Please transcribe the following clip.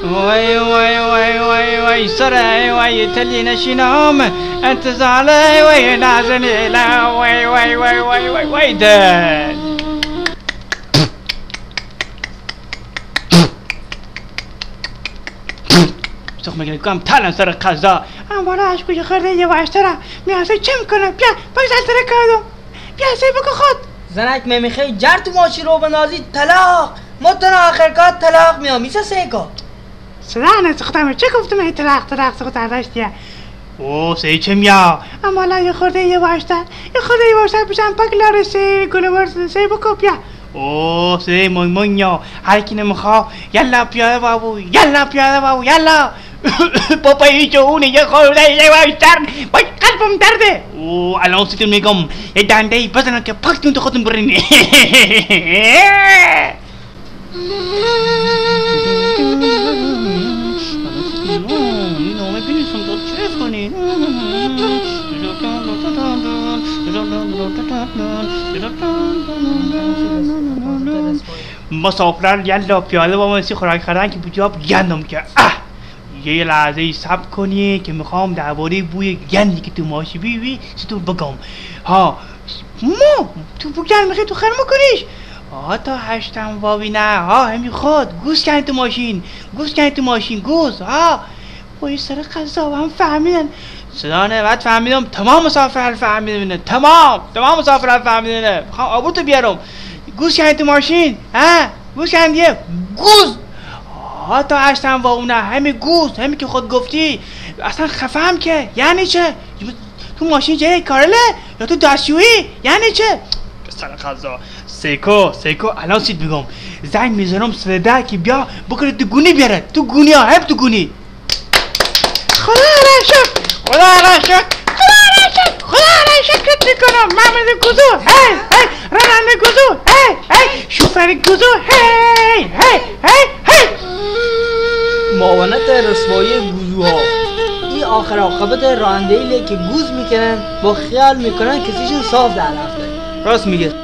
وای وای وای وای وای سرای وای تلی نشینم انتظار وای نازنی لا وای وای وای وای وای وای ده سخ میگه کم تلن سر قضا بالا از کجا خورده یه واشتره میاسه چه میکنه بیا بگذار سر کادم بیا سی بکن خود زنک میخوای جر تو ماشی رو بنازی طلاق متن آخر کار طلاق میام میشه سیکا سلام سختم چه گفتم ای طلاق سخت داشتیه او سی چه میا اما یه خورده یه واشتر پیشم پاک لاره سی گل ورد سی بکن بیا او سی مونیا هر کی نمیخوا یلا پیاده بابو یلا پاپا هیچ اونه یه خورده یه واشتر باید قلبم درده او الان سیتون میگم یه دنده ای بزنن که پاکتون تو خودتون برینی مسافران یلا پیاده با منسی خوراک خوردن که بجاب گندم که یه لحظه صبر کنی که میخوام درباره بوی گندی که تو ماشی بیوی تو بگم ها تو بو گند میخوای تو خیر میکنیش تا هشتم وابی نه همی خود گوز کنی تو ماشین گوز وای سر قضا هم فهمیدن صدا بعد فهمیدم تمام مسافر فهمیدن تمام مسافر فهمیدن میخوام آبورتو بیارم گوز کنی تو ماشین گوز کنی گوز تا هشتم و اونه همین گوز همین که خود گفتی اصلا خفهم که یعنی چه تو ماشین جای کارله یا تو دستشویی یعنی چه سر قضا سیکو الان سید میگم زنگ میزنم سرده که بیا بکنه تو گونی بیاره تو گونی ها تو گونی خدا را شکرت میکنم محمد گوزو هی راننده گوزو هی شوفر گوزو هی معاونت رسوایی گوزوها این آخر عاقبت راننده ایله که گوز میکنن با خیال میکنن کسیشون صاف در رفته راست میگه